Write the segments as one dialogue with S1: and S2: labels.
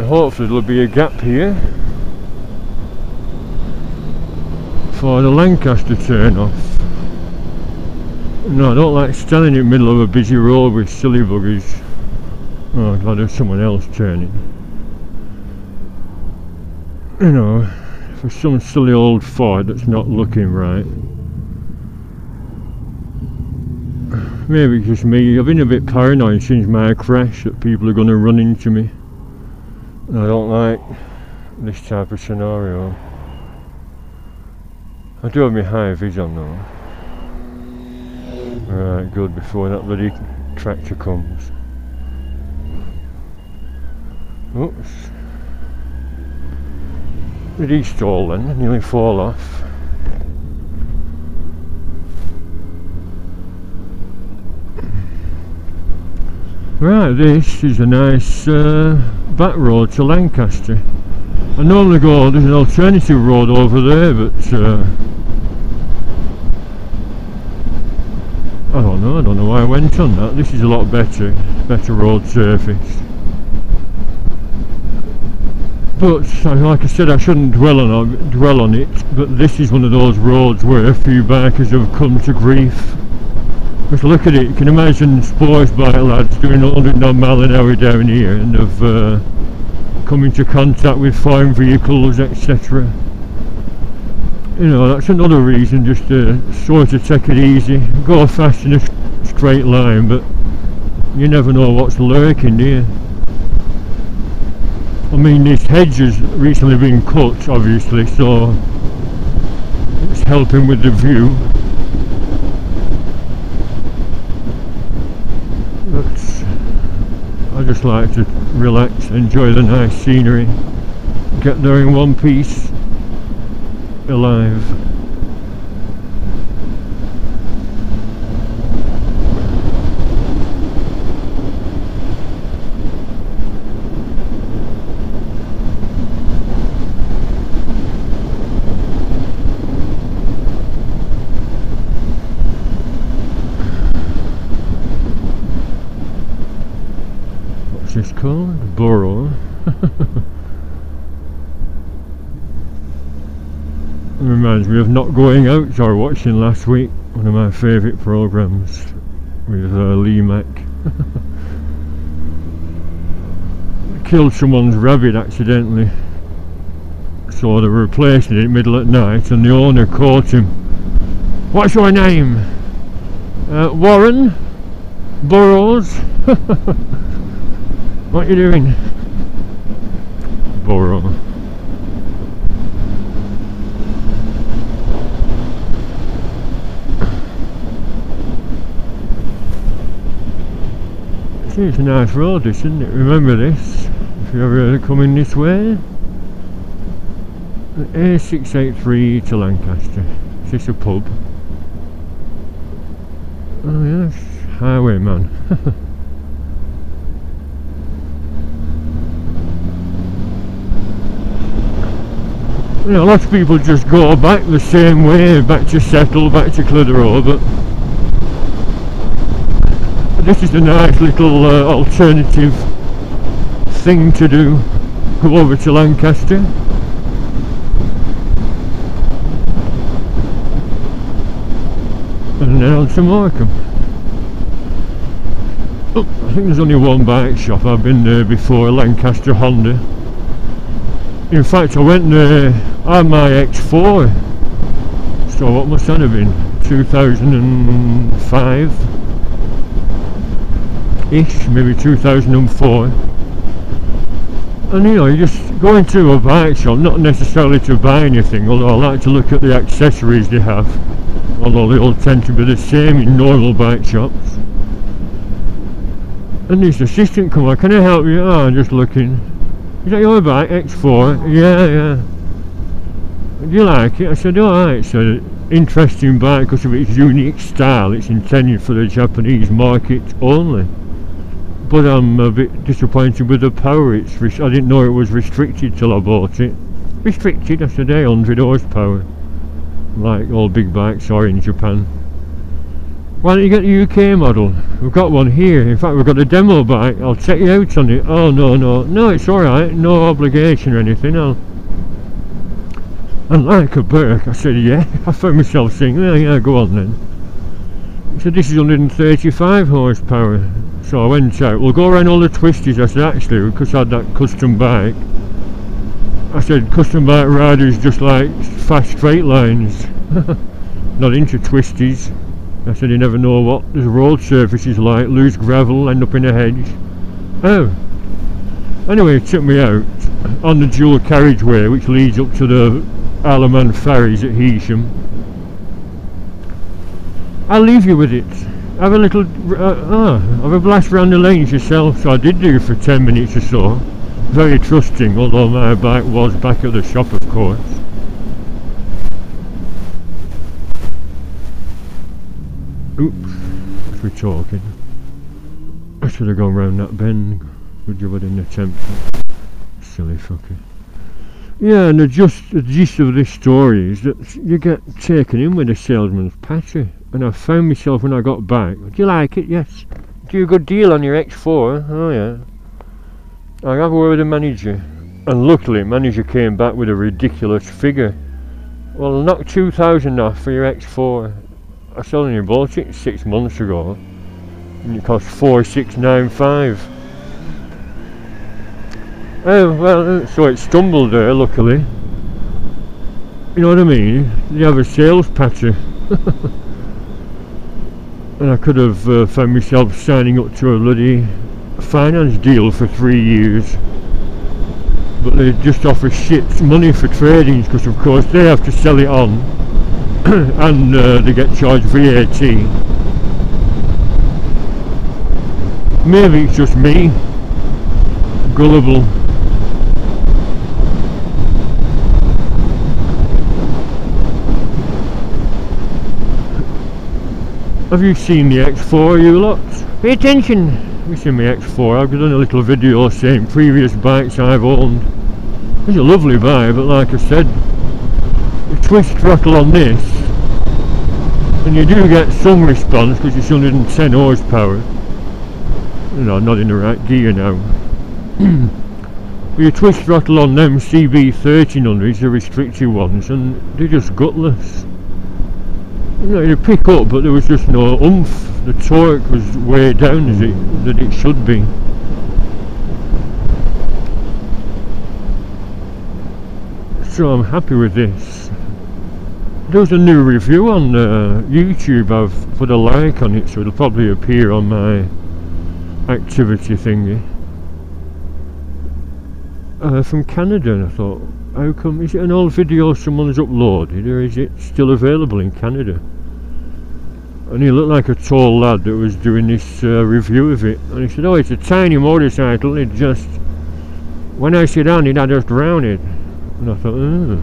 S1: hopefully there'll be a gap here for the Lancaster turn off. No, I don't like standing in the middle of a busy road with silly buggies. Oh God, there's someone else turning. You know, for some silly old Ford that's not looking right. Maybe it's just me. I've been a bit paranoid since my crash that people are going to run into me. I don't like this type of scenario. I do have my high vis on though. Right, good, before that bloody tractor comes. Oops. Did he stall then? Nearly fall off. Right, this is a nice back road to Lancaster. I normally go, there's an alternative road over there, but I don't know why I went on that. This is a lot better road surface. But like I said, I shouldn't dwell on it, but this is one of those roads where a few bikers have come to grief. Just look at it, you can imagine sports bike lads doing 100 miles an hour down here and have come into contact with foreign vehicles, etc. You know, that's another reason just to sort of take it easy, go fast in a straight line, but you never know what's lurking, do you? I mean, this hedge has recently been cut, obviously, so it's helping with the view. But I just like to relax, enjoy the nice scenery, get there in one piece, alive. This called Borough. It reminds me of Not Going Out, which I was watching last week, one of my favourite programmes with Lee Mack. Killed someone's rabbit accidentally, so they were replacing it in the middle at night, and the owner caught him. What's your name? Warren Burrows. What are you doing? Borough. See, it's a nice road, this, isn't it? Remember this, if you're ever coming this way. A683 to Lancaster. Is this a pub? Oh yes, highwayman. You know, lots of people just go back the same way, back to Settle, back to Clitheroe, but this is a nice little alternative thing to do. Go over to Lancaster. And then on to Morecambe. Oh, I think there's only one bike shop. I've been there before, Lancaster Honda. In fact, I went there on my X4, so what must that have been, 2005-ish, maybe 2004. And you know, you just go into a bike shop, not necessarily to buy anything, although I like to look at the accessories they have, although they all tend to be the same in normal bike shops. And this assistant come on, can I help you? Oh, I'm just looking. Is that your bike? X4? Yeah. Do you like it? I said, alright, it's an interesting bike because of its unique style. It's intended for the Japanese market only. But I'm a bit disappointed with the power. I didn't know it was restricted till I bought it. Restricted? I said, 100 horsepower. Like all big bikes are in Japan. Why don't you get the UK model? We've got one here. In fact, we've got a demo bike. I'll check you out on it. Oh, no, it's alright. No obligation or anything. And like a Burke, I said, yeah. I found myself saying, yeah, go on then. He said, this is 135 horsepower. So I went out. We'll go around all the twisties. I said, actually, because I had that custom bike, I said, custom bike riders just like fast straight lines. Not into twisties. I said, you never know what the road surface is like. Loose gravel, end up in a hedge. Oh. Anyway, he took me out on the dual carriageway which leads up to the Isle of Man ferries at Heysham. I'll leave you with it. Have a little, have a blast round the lanes yourself. So I did do for 10 minutes or so. Very trusting, although my bike was back at the shop, of course. Oops, what's we talking? I should have gone round that bend. Would you wouldn't attempt it? Silly fucker. Yeah, and the gist of this story is that you get taken in with a salesman's patter. And I found myself when I got back. Do you like it? Yes. Do you a good deal on your X4? Oh yeah. I have a word with the manager. And luckily, the manager came back with a ridiculous figure. Well, I'll knock 2,000 off for your X4. I only bought it 6 months ago. And it cost 4,695. Oh, well, so it stumbled there, luckily. You know what I mean? You have a sales patter. And I could have found myself signing up to a bloody finance deal for 3 years. But they just offer shit money for tradings, because of course they have to sell it on. And they get charged VAT. Maybe it's just me, gullible. Have you seen the X4, you lot? Pay attention! Have you seen my X4? I've done a little video saying previous bikes I've owned. It's a lovely bike, but like I said, the twist throttle on this, and you do get some response because it's 110 horsepower. You know, I'm not in the right gear now. But you twist throttle on them CB 1300s, the restricted ones, and they're just gutless. You know, you pick up, but there was just no oomph. The torque was way down as it should be. So I'm happy with this. There was a new review on YouTube. I've put a like on it, so it'll probably appear on my activity thingy. From Canada, and I thought, how come, is it an old video someone's uploaded, or is it still available in Canada? And he looked like a tall lad that was doing this review of it, and he said, oh, it's a tiny motorcycle, it just, when I sit down I just drown it. And I thought, oh.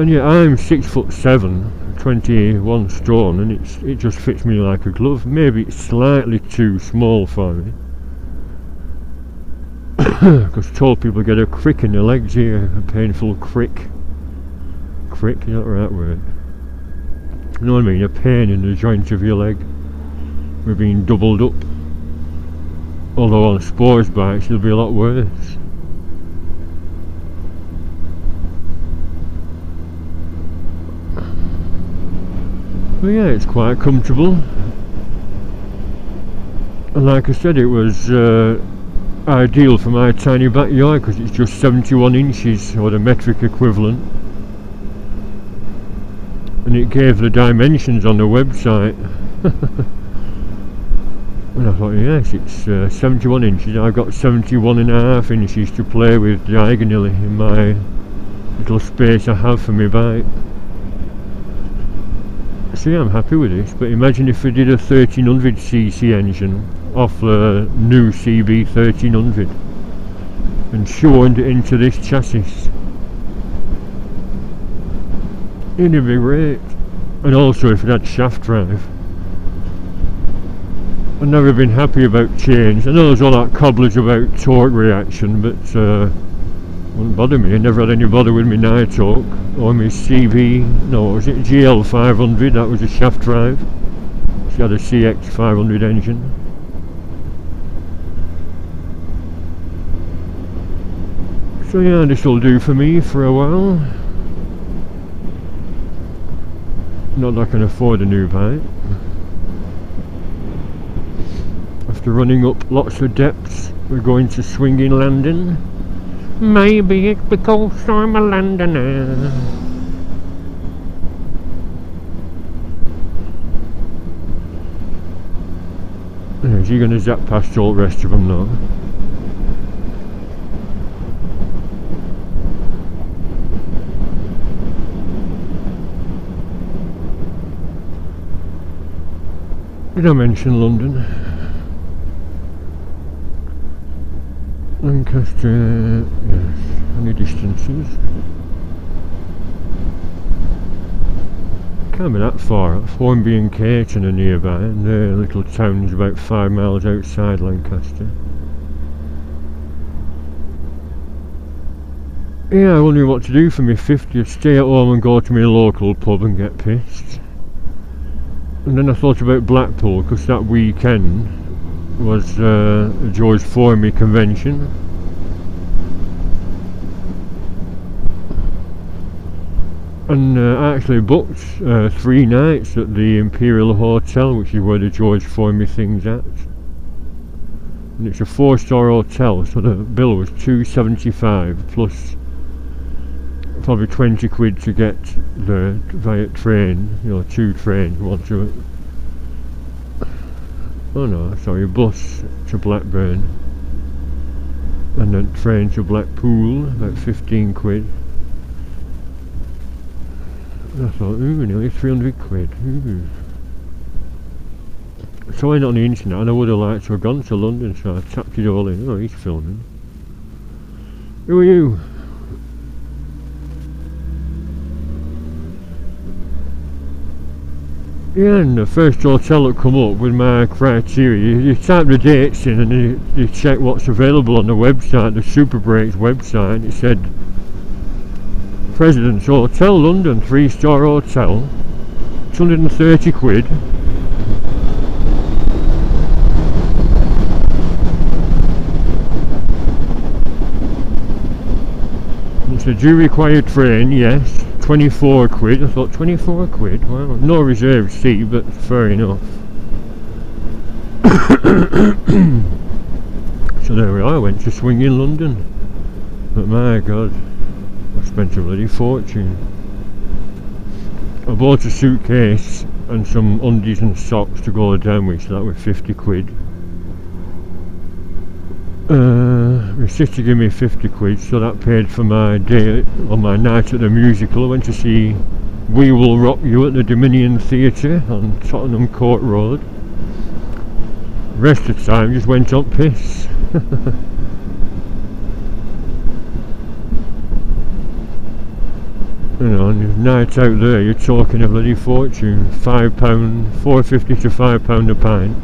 S1: And yeah, I'm 6'7", 21 stone, and it just fits me like a glove. Maybe it's slightly too small for me. Because tall people get a crick in their legs here, a painful crick. Crick, is that the right word? You know what I mean? A pain in the joint of your leg. We're being doubled up. Although on sports bikes it'll be a lot worse. But yeah, it's quite comfortable. And like I said, it was ideal for my tiny backyard because it's just 71 inches, or the metric equivalent. And it gave the dimensions on the website. And I thought, yes, it's 71 inches. I've got 71.5 inches to play with diagonally in my little space I have for my bike. So yeah, I'm happy with this. But imagine if we did a 1300cc engine off the new CB 1300 and shoehorned it into this chassis. It'd be great. And also if it had shaft drive. I've never been happy about change. I know there's all that cobblers about torque reaction, but Wouldn't bother me. I never had any bother with my Nighthawk or my CV. No, was it GL 500? That was a shaft drive. She had a CX 500 engine. So yeah, this will do for me for a while. Not that I can afford a new bike. After running up lots of depths, we're going to swinging landing. Maybe it's because I'm a Londoner. Is he going to zap past all the rest of them now? Did I mention London? Lancaster, yes. Any distances? Can't be that far. Hornby and Caton are nearby, and they're little towns about 5 miles outside Lancaster. Yeah, I wonder what to do for my 50th. Stay at home and go to my local pub and get pissed. And then I thought about Blackpool, because that weekend was a George Formby convention. And I actually booked 3 nights at the Imperial Hotel, which is where the George Formby thing's at. And it's a 4-star hotel, so the bill was £275 plus probably 20 quid to get there via train, you know, 2 trains, one to, oh no, sorry, bus to Blackburn, and then train to Blackpool, about 15 quid. And I thought, ooh, nearly 300 quid, ooh. So I went on the internet, and I would have liked to have gone to London, so I tapped it all in. Oh, he's filming. Who are you? Yeah, and the first hotel that come up with my criteria, you type the dates in and you check what's available on the website, the Super Breaks website. It said President's Hotel, London, 3-star hotel, it's 130 quid. It said, do you require train? Yes. 24 quid. I thought 24 quid, wow, no reserved seat, but fair enough. So there we are, I went to swing in London, but my god, I spent a bloody fortune. I bought a suitcase and some undies and socks to go down with, so that was 50 quid. My sister gave me 50 quid, so that paid for my day, on my night at the musical. I went to see We Will Rock You at the Dominion Theatre on Tottenham Court Road. The rest of the time just went up piss. You know, and a night out there, you're talking a bloody fortune. £5, £4.50 to £5 a pint.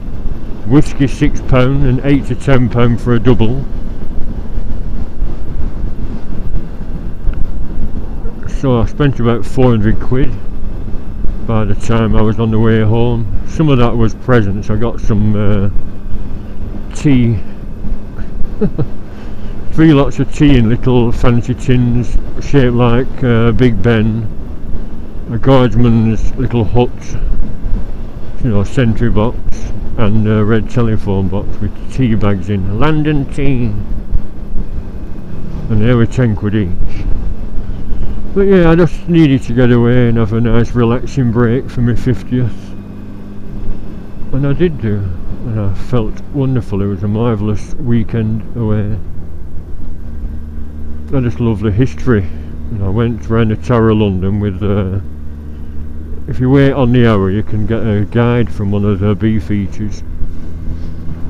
S1: Whiskey £6 and £8 to £10 for a double. So I spent about 400 quid by the time I was on the way home. Some of that was presents. I got some tea. 3 lots of tea in little fancy tins shaped like Big Ben. A guardsman's little hut, you know, sentry box, and a red telephone box with tea bags in. London tea. And they were 10 quid each. But yeah, I just needed to get away and have a nice relaxing break for my 50th. And I did do. And I felt wonderful. It was a marvellous weekend away. I just love the history. And I went round the Tower of London with if you wait on the hour, you can get a guide from one of the beefeaters.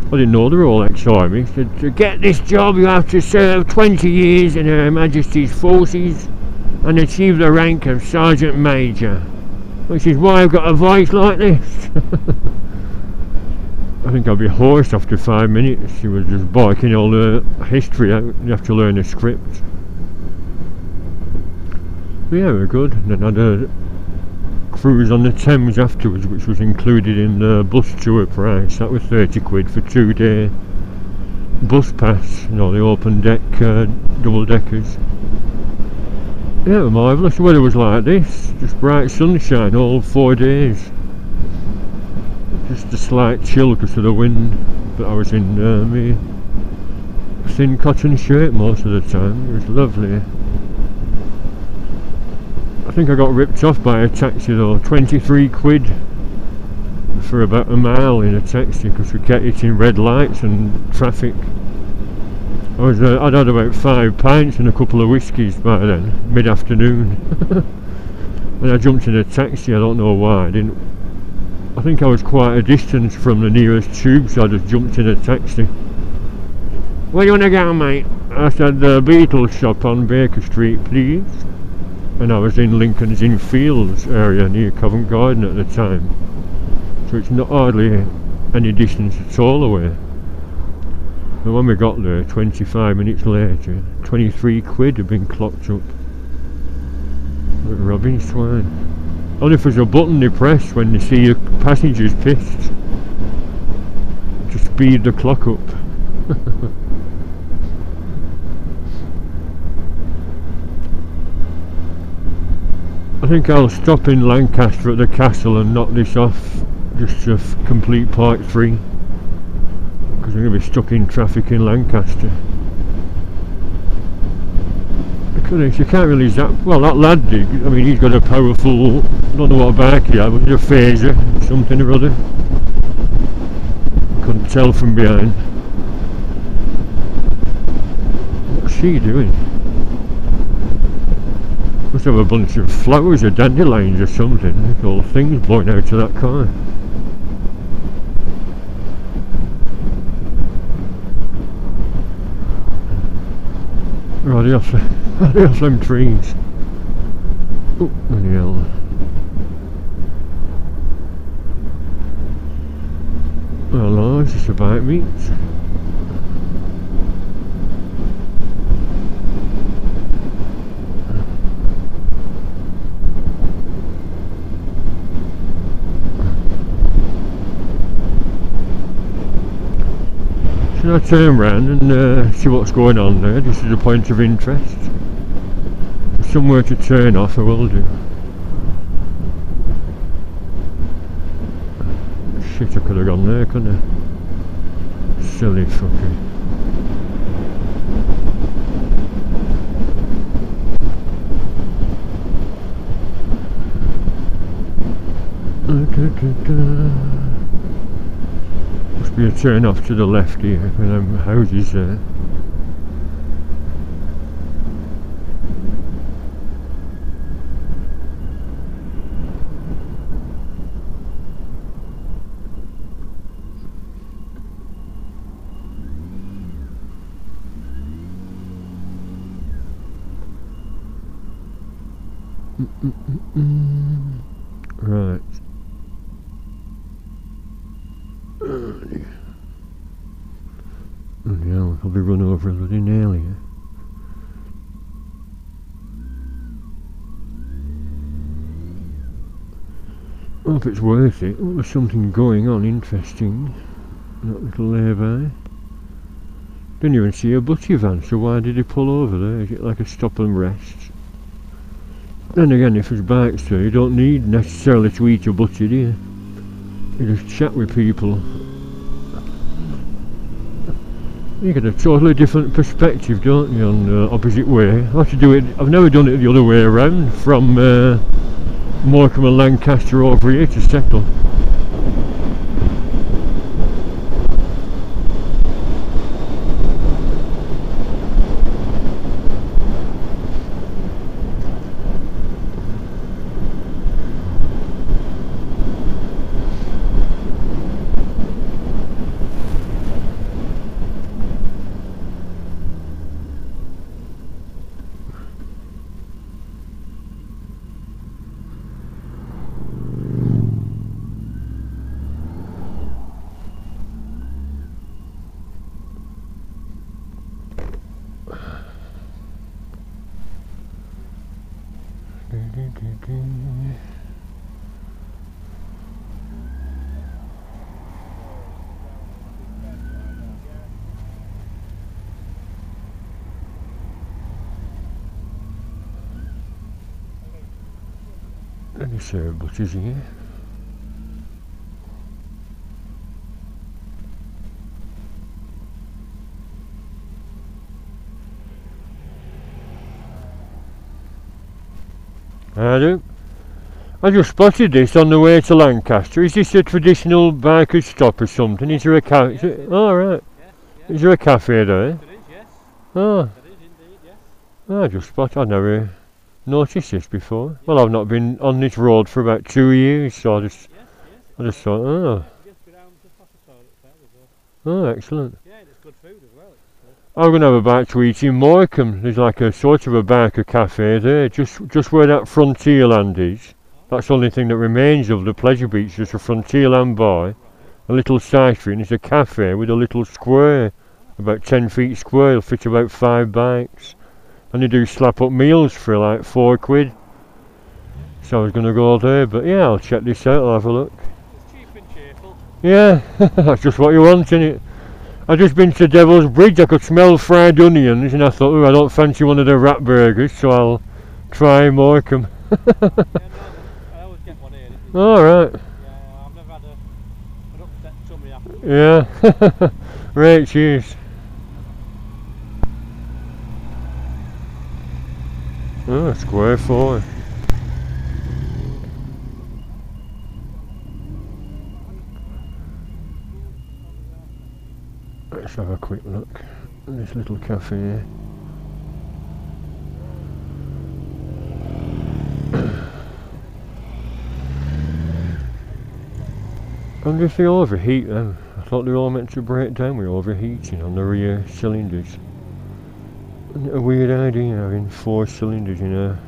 S1: I didn't know they were all ex-army. He said, to get this job you have to serve 20 years in Her Majesty's forces and achieve the rank of Sergeant Major, which is why I've got a voice like this. I think I'll be hoarse after 5 minutes. She was just barking all the history out. You have to learn a script. yeah, we were good. And then had a cruise on the Thames afterwards, which was included in the bus tour price. That was 30 quid for 2-day bus pass, you know, the open deck double deckers. Yeah, it was marvellous. The weather was like this, just bright sunshine all 4 days. Just a slight chill because of the wind, but I was in my thin cotton shirt most of the time. It was lovely. I think I got ripped off by a taxi though, 23 quid for about a mile in a taxi because we kept hitting red lights and traffic. I'd had about 5 pints and a couple of whiskies by then, mid-afternoon. And I jumped in a taxi, I don't know why. I think I was quite a distance from the nearest tube, so I just jumped in a taxi. Where do you want to go, mate? I said the Beatles shop on Baker Street, please. And I was in Lincoln's Inn Fields area near Covent Garden at the time. So it's not hardly any distance at all away. But when we got there, 25 minutes later, 23 quid had been clocked up. Like robbing swine. Only if there's a button they press when they see your passengers pissed. To speed the clock up. I think I'll stop in Lancaster at the castle and knock this off just to complete part 3. Because I'm going to be stuck in traffic in Lancaster. Because you can't really zap. Well, that lad did. I mean, he's got a powerful, I don't know what bike he had, but a phaser, something or other. Couldn't tell from behind. What's she doing? Must have a bunch of flowers or dandelions or something. There's all things blowing out of that car. Right off them trees. Oh, bloody hell. Hello, is this about meat? Should I turn round and see what's going on there? This is a point of interest. Somewhere to turn off, I will do. Shit, I could have gone there, couldn't I? Silly fucker. Must be a turn off to the left here, with them houses there. Right. Oh dear. Oh yeah, I'll probably run over a bloody nail here. I hope it's worth it. Oh, there's something going on interesting. That little lay-by. Didn't even see a butty van, so why did he pull over there? Is it like a stop and rest? Then again, if there's bikes there, you don't need necessarily to eat a butty, do you? You just chat with people. You get a totally different perspective, don't you, on the opposite way. I have to do it. I've never done it the other way around, from Morecambe and Lancaster over here to Settle. This butcher's here. I do. I just spotted this on the way to Lancaster. Is this a traditional biker's stop or something? Is there a cafe? Oh, right. Is there a cafe there?
S2: There is, yes.
S1: Oh.
S2: There is indeed, yes.
S1: I just spotted. I never noticed this before. Well, I've not been on this road for about 2 years, so I just thought, oh. Oh, excellent.
S2: Yeah, it's good food as well.
S1: I'm going to have a bite to eat in Morecambe. There's like a sort of a biker cafe there, just where that Frontierland is. That's the only thing that remains of the pleasure beach, just a Frontierland bar, a little side street, and it's a cafe with a little square, about 10 feet square. It'll fit about 5 bikes. And they do slap up meals for like £4. So I was going to go there, but yeah, I'll check this out, I'll have a look.
S2: It's cheap and cheerful.
S1: Yeah, that's just what you want, innit? I've just been to Devil's Bridge. I could smell fried onions, and I thought, oh, I don't fancy one of the rat burgers, so I'll try Morecambe.
S2: Yeah, no, I always get one here.
S1: Alright.
S2: Yeah, I've never had an upset tummy after.
S1: Yeah. Right, cheers. Oh, square 4. Let's have a quick look at this little cafe here. I wonder if they overheat them. I thought they were all meant to break down with overheating on the rear cylinders. Isn't it a weird idea having 4 cylinders in a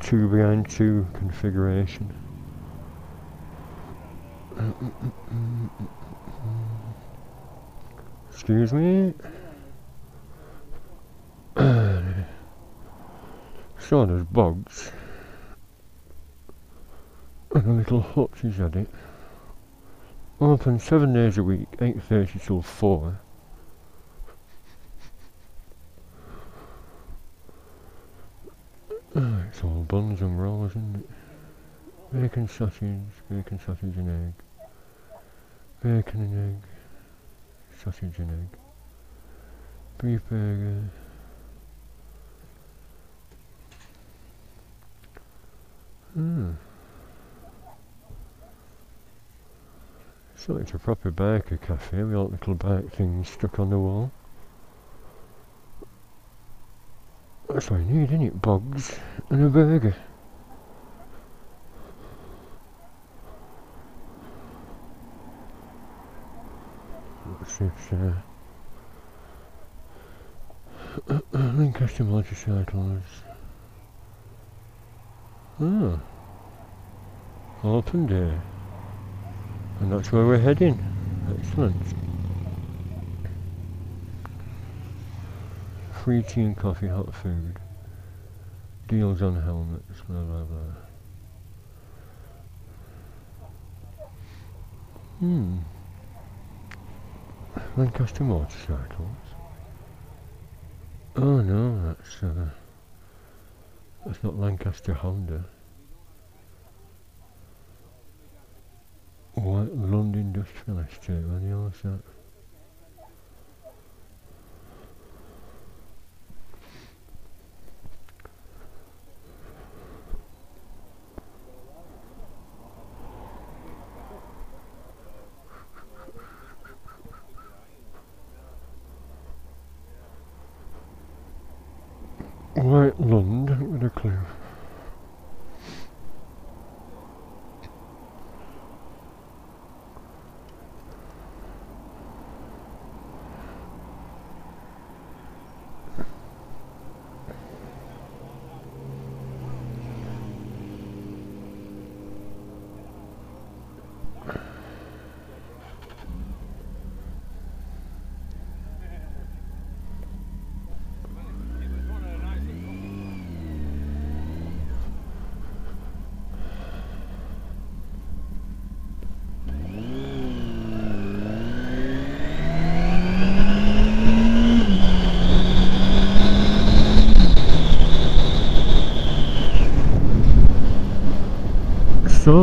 S1: 2 behind 2 configuration? Excuse me. So there's bogs. And a little hut is at it. Open 7 days a week, 8:30 till 4. It's all buns and rolls, isn't it? Bacon sausage and egg. Bacon and egg. Sausage and egg. Beef burger. So it's a proper biker cafe with all little bike things stuck on the wall. That's what you need, isn't it? Bogs and a burger. What's this? Lancaster motorcycles. Ah. Open day. And that's where we're heading. Excellent. Free tea and coffee, hot food. Deals on helmets, blah blah blah. Lancaster motorcycles. Oh no, that's not Lancaster Honda. White London Industrial Estate, what the hell is that? White Lund, I haven't got a clue.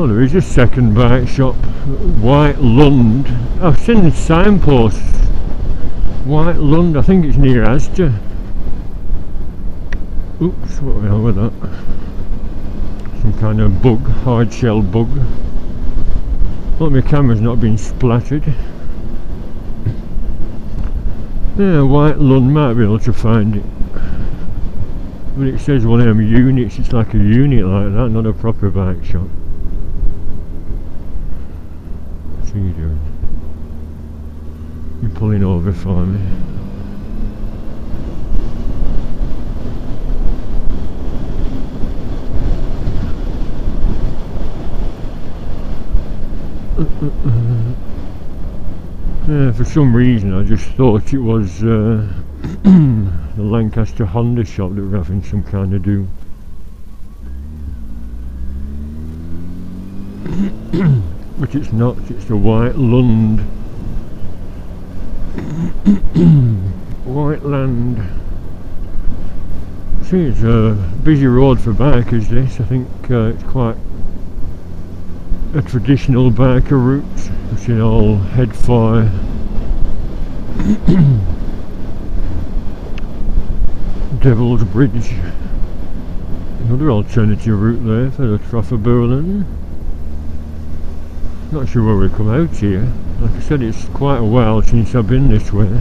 S1: Oh, there is a second bike shop, White Lund. I've seen the signposts. White Lund, I think it's near Asda. Oops, what the hell was that? Some kind of bug, hard shell bug. Hope my camera's not been splattered. Yeah, White Lund, might be able to find it. But it says one of them units, it's like a unit like that, not a proper bike shop. What's he doing? You're pulling over for me. Yeah, for some reason I just thought it was the Lancaster Honda shop that were having some kind of do. But it's not, it's the White Lund. White Land. See, it's a busy road for bikers this. I think it's quite a traditional biker route. It's in all head fire. Devil's Bridge. Another alternative route there for the Trough of Berlin. Not sure where we come out here. Like I said, it's quite a while since I've been this way.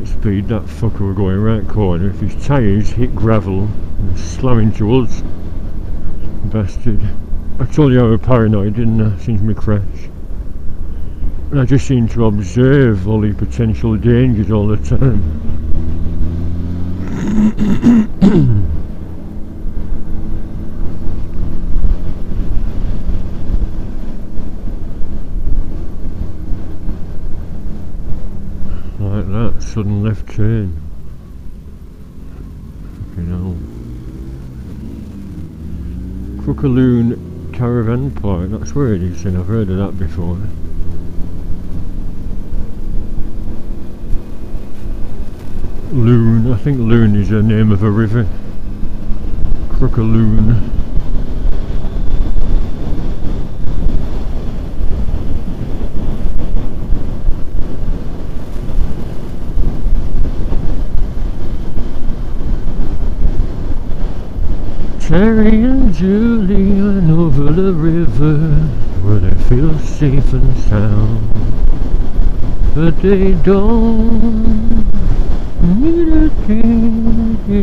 S1: Speed, that fucker were going right corner. If his tyres hit gravel and slam into us, bastard. I told you I was paranoid, didn't I, since my crash. And I just seem to observe all the potential dangers all the time. Like that, sudden left turn. Fucking hell. Crookaloon Caravan Park, that's where it is, and I've heard of that before. Loon, I think Loon is the name of a river. Crookaloon. Terry and Julie went over the river where they feel safe and sound, but they don't need a king, they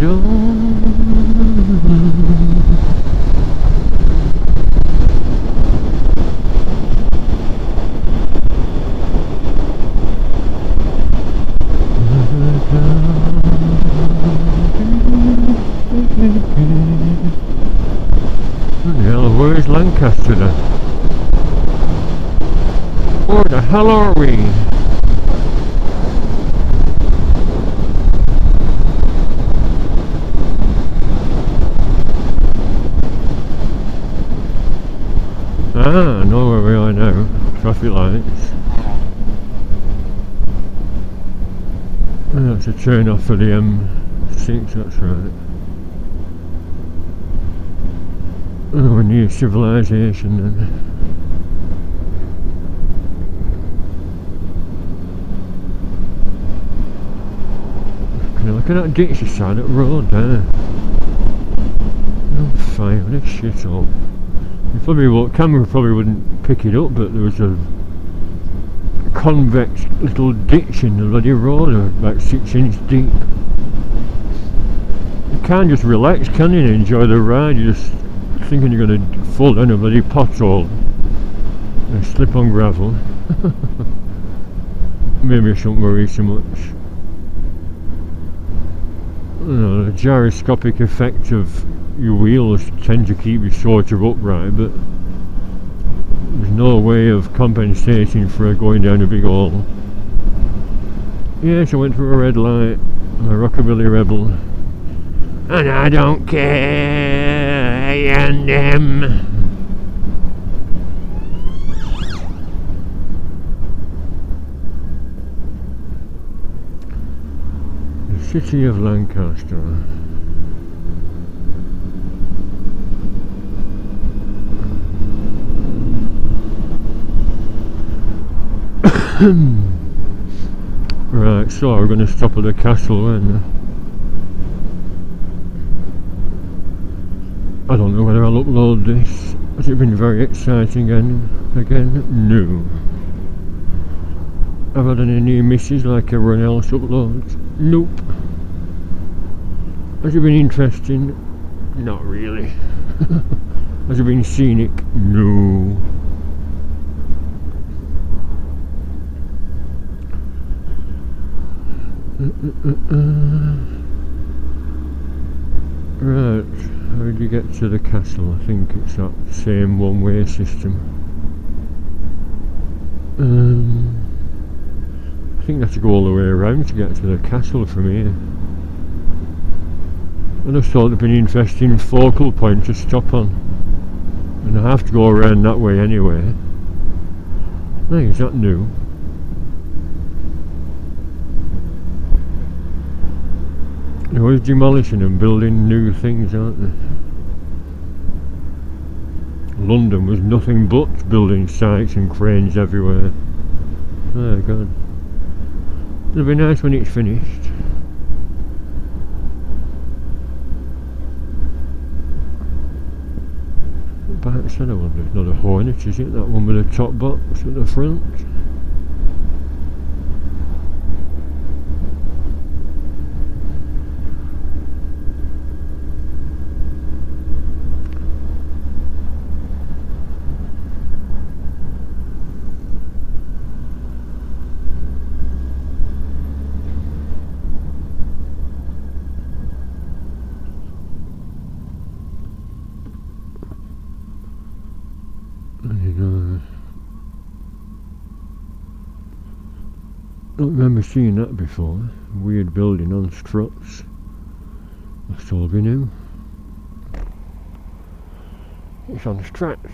S1: don't. Hell, where's Lancaster then? Where the hell are we? Ah, I know where we are now. Traffic lights. That's a turn off for the M6, that's right. Oh, we're near civilization then. Can you look at that ditch beside that road there? Oh, fire, what a shithole. Camera probably wouldn't pick it up, but there was a convex little ditch in the bloody road, about 6 inches deep. You can't just relax, can you, and enjoy the ride? You're just thinking you're going to fall down a bloody pothole and slip on gravel. Maybe I shouldn't worry so much. know, the gyroscopic effect of your wheels tend to keep you sort of upright, but there's no way of compensating for going down a big hole. Yes, I went through a red light. I'm a rockabilly rebel. And I don't care, I am them. The city of Lancaster. Right, so we're going to stop at the castle and I don't know whether I'll upload this. Has it been very exciting again? No. Have I had any near misses like everyone else uploads? Nope. Has it been interesting? Not really. Has it been scenic? No. Right, how did you get to the castle? I think it's that same one-way system. I think you have to go all the way around to get to the castle from here. I just thought it'd been an interesting focal point to stop on. And I have to go around that way anyway. Hey, is that new? They're always demolishing and building new things, aren't they? London was nothing but building sites and cranes everywhere. Oh god. It'll be nice when it's finished. Backside, I wonder, it's not a Hornet, is it? That one with a top box at the front. I don't remember seeing that before. Weird building on struts. Must all be new. It's on struts.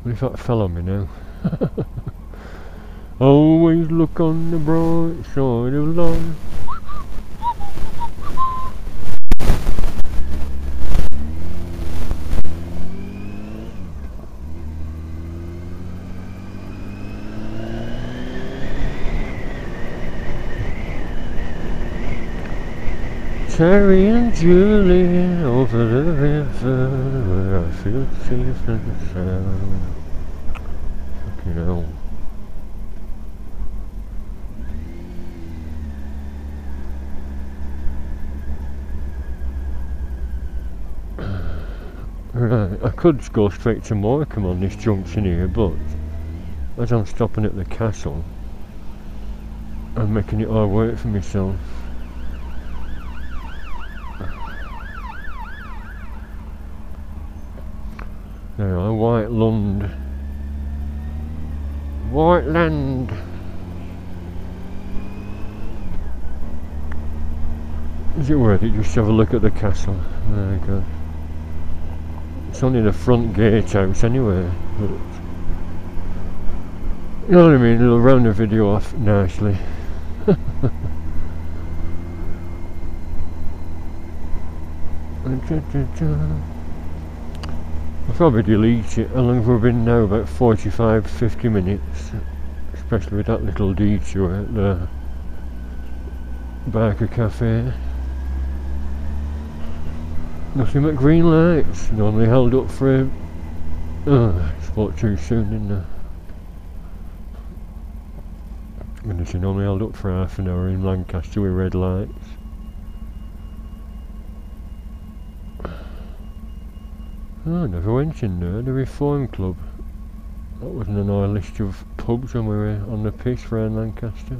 S1: What if that fell on me now? Always look on the bright side of life. Terry and Julie over the river where I feel safe and sound. Fucking hell. Right, I could go straight to Morecambe on this junction here, but as I'm stopping at the castle, I'm making it all work for myself. There are White Land. White Land. Is it worth it just to have a look at the castle? Oh my god. It's only the front gatehouse anyway, but you know what I mean, it'll round the video off nicely. I'll probably delete it. How long have we been now? About 45-50 minutes, especially with that little detour at the Barker Cafe. Nothing but green lights. Normally held up for a... Oh, I spoke too soon, didn't I? Goodness, normally held up for half an hour in Lancaster with red lights. Oh, I never went in there, the Reform Club. That wasn't on our list of pubs when we were on the piss around Lancaster.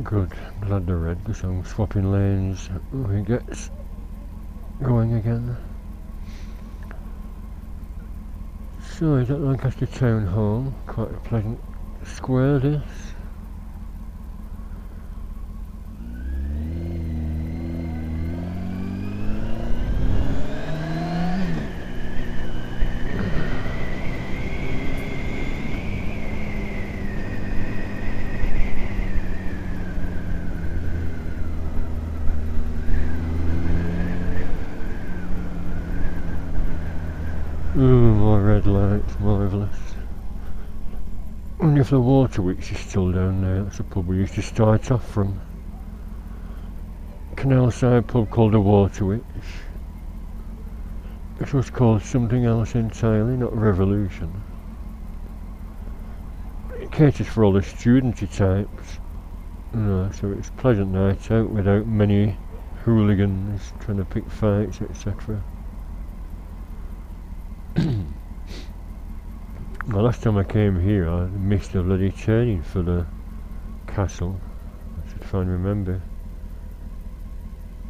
S1: Good, glad they're red because I'm swapping lanes when it gets going again. So is that Lancaster Town Hall? Quite a pleasant square this. Ooh, my red lights, marvellous. I wonder if the Waterwitch is still down there. That's a pub we used to start off from. Canal side pub called the Waterwitch. This was called something else entirely, not Revolution. It caters for all the studenty types. No, so it's a pleasant night out without many hooligans trying to pick fights, etc. The last time I came here I missed the bloody turning for the castle. I should try and remember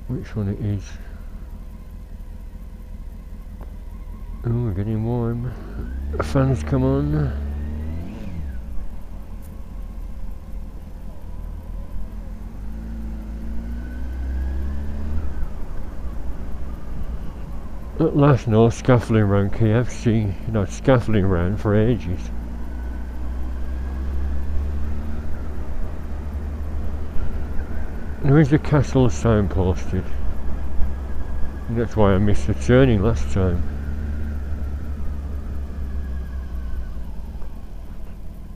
S1: which one it is. Oh, we're getting warm. Fans come on. At last, no scaffolding round KFC. You know, scaffolding round for ages. There is the castle signposted. And that's why I missed the turning last time.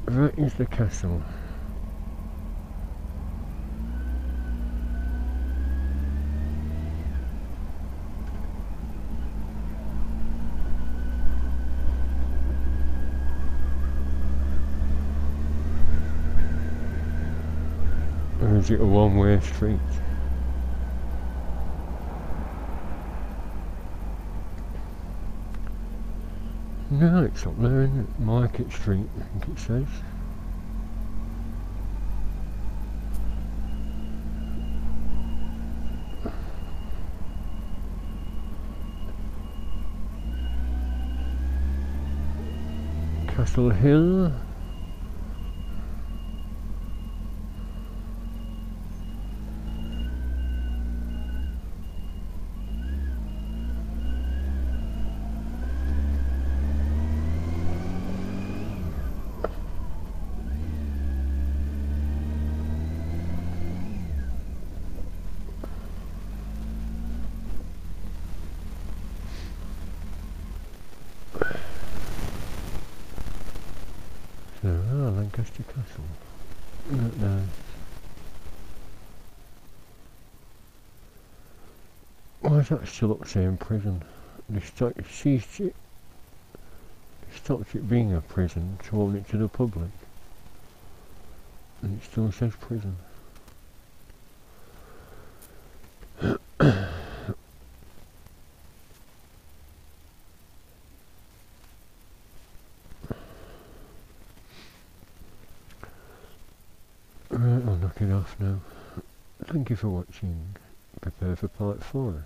S1: That is the castle. Or is it a one-way street? No, it's up there, isn't it? Market Street, I think it says. Castle Hill. Lancaster Castle. Not nice. Why is that still up saying prison? They stopped it being a prison to open it to the public. And it still says prison. Right, I'll knock it off now. Thank you for watching. Prepare for part 4.